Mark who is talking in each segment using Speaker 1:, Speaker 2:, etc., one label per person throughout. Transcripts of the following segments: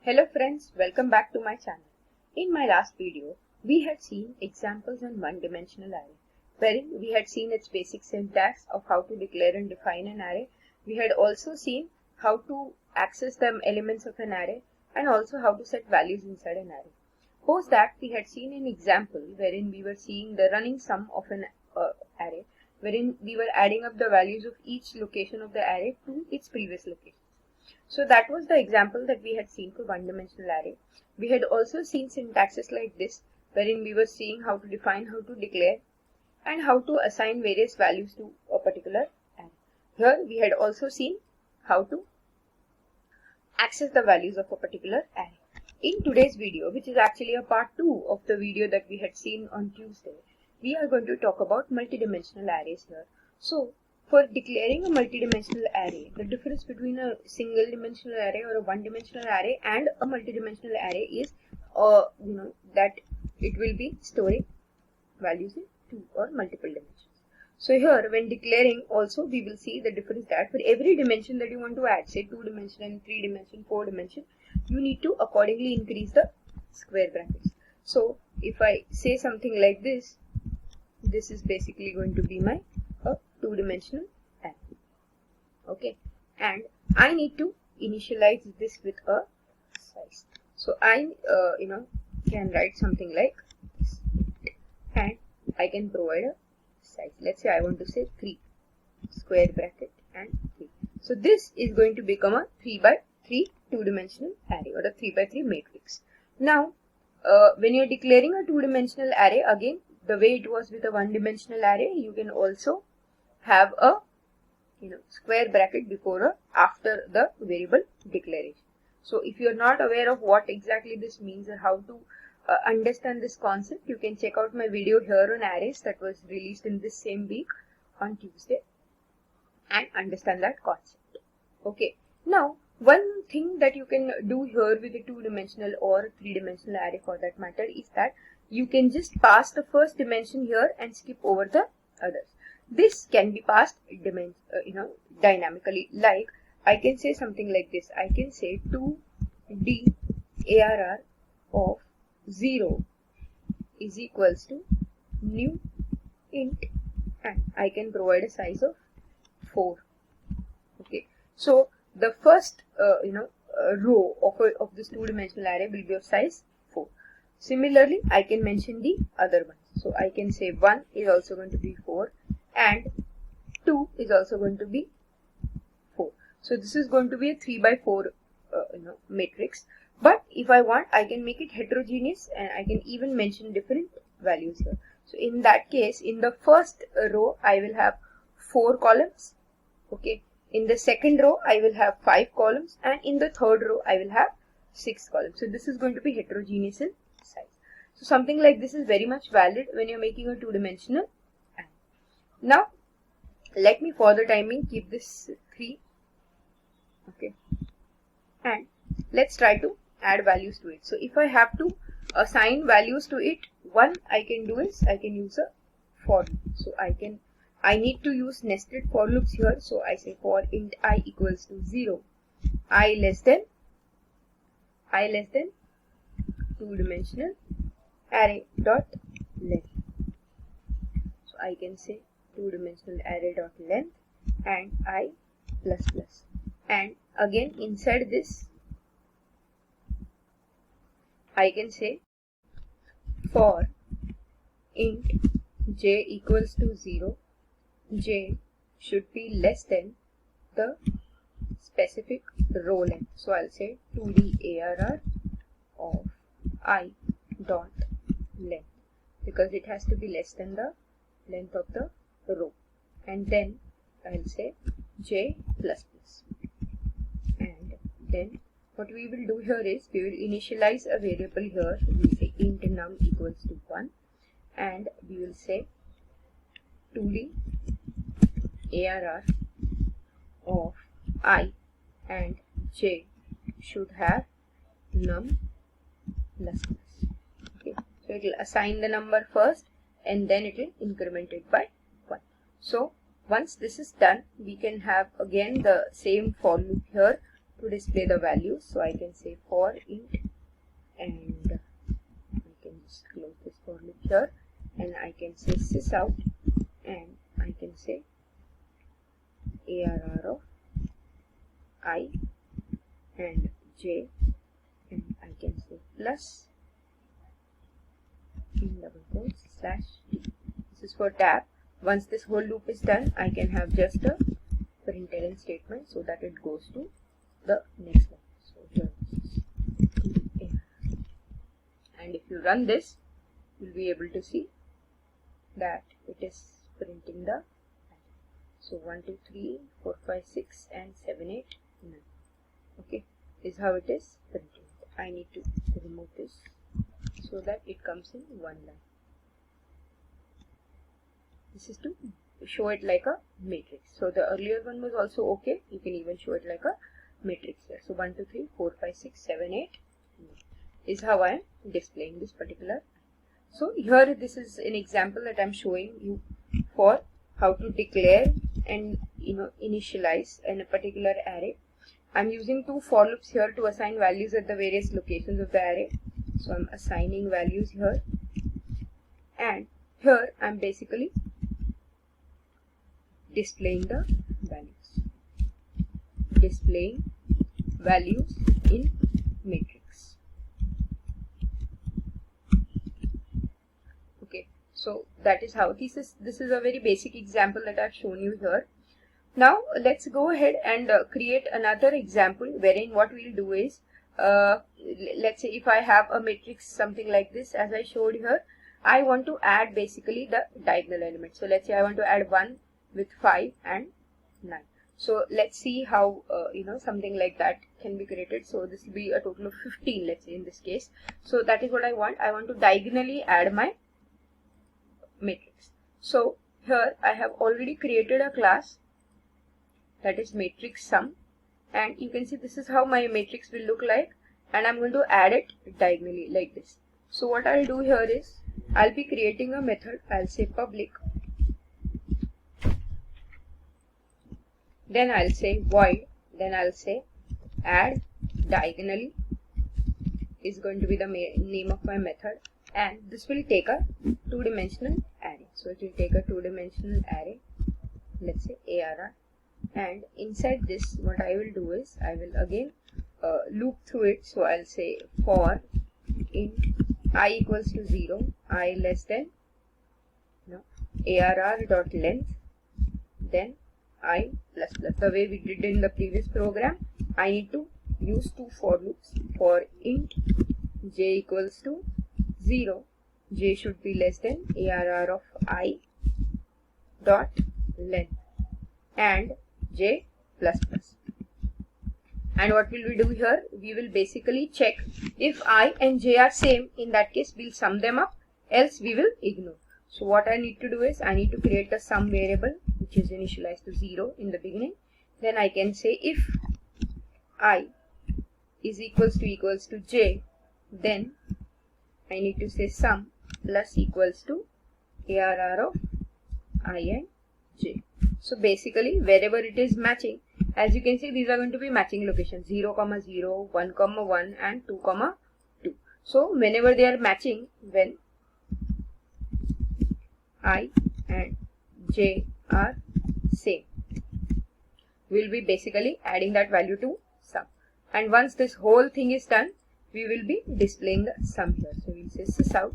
Speaker 1: Hello friends, welcome back to my channel. In my last video, we had seen examples on one-dimensional array, wherein we had seen its basic syntax of how to declare and define an array. We had also seen how to access the elements of an array and also how to set values inside an array. Post that, we had seen an example wherein we were seeing the running sum of an array, wherein we were adding up the values of each location of the array to its previous location. So that was the example that we had seen for one-dimensional array. We had also seen syntaxes like this, wherein we were seeing how to define, how to declare, and how to assign various values to a particular array. Here we had also seen how to access the values of a particular array. In today's video, which is actually a part 2 of the video that we had seen on Tuesday, we are going to talk about multidimensional arrays here. So, for declaring a multidimensional array, the difference between a single dimensional array or a one-dimensional array and a multidimensional array is, that it will be storing values in 2 or multiple dimensions. So here, when declaring, also we will see the difference that for every dimension that you want to add, say 2 dimension, 3 dimension, 4 dimension, you need to accordingly increase the square brackets. So if I say something like this, this is basically going to be my two-dimensional array. Okay, and I need to initialize this with a size. So I can write something like this, and I can provide a size. Let's say I want to say 3 square bracket and 3. So this is going to become a 3 by 3 two-dimensional array or a 3 by 3 matrix. Now when you're declaring a two-dimensional array, again the way it was with a one-dimensional array, you can also have a square bracket before or after the variable declaration. So if you are not aware of what exactly this means or how to understand this concept, you can check out my video here on arrays that was released in this same week on Tuesday and understand that concept. Okay, now one thing that you can do here with a two-dimensional or three-dimensional array for that matter is that you can just pass the first dimension here and skip over the others. This can be passed dynamically, like I can say something like this. I can say 2d ARR of 0 is equals to new int, and I can provide a size of 4. Okay, so the first row of this two-dimensional array will be of size 4. Similarly, I can mention the other ones. So I can say 1 is also going to be 4 and 2 is also going to be 4. So this is going to be a 3 by 4 matrix. But if I want, I can make it heterogeneous and I can even mention different values here. So in that case, in the first row, I will have 4 columns. Okay. In the second row, I will have 5 columns, and in the third row, I will have 6 columns. So this is going to be heterogeneous in size. So something like this is very much valid when you're making a two-dimensional array. Now, let me for the timing keep this 3. Okay. And let's try to add values to it. So if I have to assign values to it, one I can do is I can use a for loop. So I need to use nested for loops here. So I say for int I equals to 0, I less than two-dimensional array dot length. So I can say two-dimensional array dot length and I plus plus. And again inside this, I can say for int j equals to 0, j should be less than the specific row length. So I'll say 2d ARR of I dot length, because it has to be less than the length of the row. And then I'll say j plus plus. And then what we will do here is we will initialize a variable here. We will say int num equals to 1, and we will say 2d ARR of I and j should have num plus plus. Okay, so it will assign the number first and then it will increment it by 1. So once this is done, we can have again the same for loop here to display the values. So I can say for int, and I can just close this for loop here, and I can say sysout, and I can say ARR of I and j, and I can say plus in double quotes slash t. This is for tab. Once this whole loop is done, I can have just a println statement so that it goes to the next line. So here this is, and if you run this, you'll be able to see that it is printing the. So 1, 2, 3, 4, 5, 6, and 7, 8, 9. Okay, this is how it is printing. I need to remove this so that it comes in one line. This is to show it like a matrix. So the earlier one was also okay. You can even show it like a matrix here. So 1, 2, 3, 4, 5, 6, 7, 8, 9 is how I am displaying this particular. So here this is an example that I am showing you for how to declare and initialize in a particular array. I'm using two for loops here to assign values at the various locations of the array. So I'm assigning values here, and here I'm basically displaying the values. Displaying values in matrix. Okay, so that is how this is a very basic example that I've shown you here. Now let's go ahead and create another example wherein what we'll do is, let's say if I have a matrix something like this as I showed here, I want to add basically the diagonal element. So let's say I want to add 1 with 5 and 9. So let's see how something like that can be created. So this will be a total of 15, let's say in this case. So that is what I want. I want to diagonally add my matrix. So here I have already created a class that is matrix sum, and you can see this is how my matrix will look like, and I'm going to add it diagonally like this. So what I'll do here is I'll be creating a method. I'll say public, then I'll say void, then I'll say add diagonally is going to be the name of my method, and this will take a two-dimensional array. So it will take a two-dimensional array, let's say ARR, and inside this what I will do is I will again loop through it. So I'll say for int I equals to 0, I less than ARR dot length, then I plus plus. The way we did in the previous program, I need to use two for loops. For int j equals to 0, j should be less than ARR of I dot length, and j plus plus. And what will we do here? We will basically check if I and j are same. In that case, we'll sum them up, else we will ignore. So what I need to do is I need to create a sum variable which is initialized to 0 in the beginning. Then I can say if I is equals to j, then I need to say sum plus equals to ARR of I and j. So basically wherever it is matching, as you can see, these are going to be matching locations 0, 0, 1, 1 and 2, 2. So whenever they are matching, when I and j are same, we'll be basically adding that value to sum. And once this whole thing is done, we will be displaying the sum here. So we'll say sysout,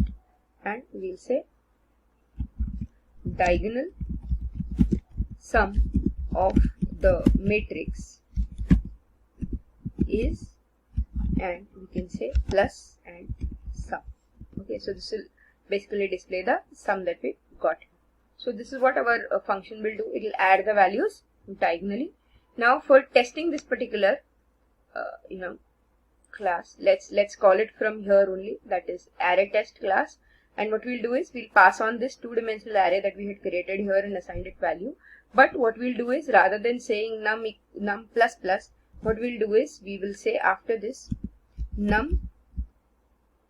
Speaker 1: and we'll say diagonal sum of the matrix is, and we can say plus and sum. Okay, so this will basically display the sum that we got. So this is what our function will do. It will add the values diagonally. Now for testing this particular class, let's call it from here only, that is array test class. And what we'll do is we'll pass on this two-dimensional array that we had created here and assigned it value. But what we'll do is, rather than saying num plus plus, what we'll do is we will say after this num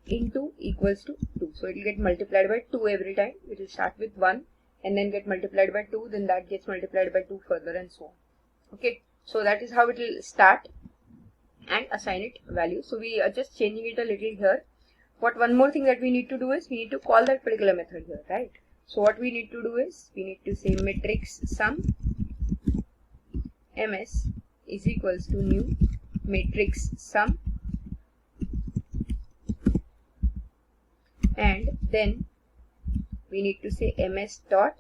Speaker 1: into equals to 2. So it will get multiplied by 2 every time. It will start with 1 and then get multiplied by 2, then that gets multiplied by 2 further and so on. Okay, so that is how it will start. and assign it value. So we are just changing it a little here. What one more thing that we need to do is we need to call that particular method here, right? So what we need to do is we need to say matrix sum ms is equals to new matrix sum, and then we need to say ms dot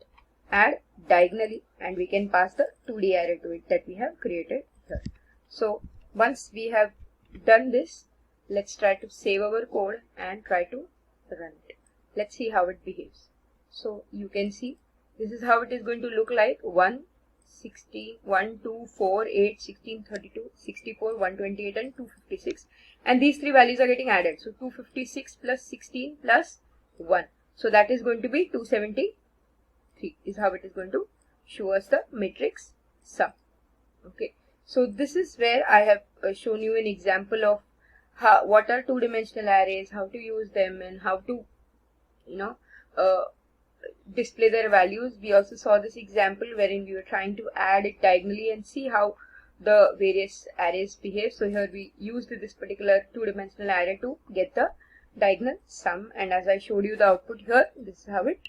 Speaker 1: add diagonally, and we can pass the 2D array to it that we have created here. So once we have done this, let's try to save our code and try to run it. Let's see how it behaves. So you can see this is how it is going to look like: 1, 16, 1, 2, 4, 8, 16, 32, 64, 128 and 256, and these three values are getting added. So 256 plus 16 plus 1, so that is going to be 273 is how it is going to show us the matrix sum. Okay, so this is where I have shown you an example of what are two-dimensional arrays, how to use them, and how to display their values. We also saw this example wherein we were trying to add it diagonally and see how the various arrays behave. So here we used this particular two-dimensional array to get the diagonal sum, and as I showed you the output here, this is how it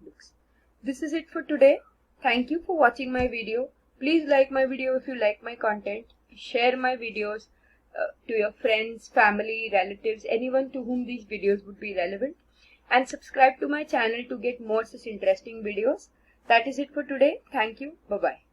Speaker 1: looks. This is it for today. Thank you for watching my video. Please like my video if you like my content. Share my videos to your friends, family, relatives, anyone to whom these videos would be relevant. And subscribe to my channel to get more such interesting videos. That is it for today. Thank you. Bye-bye.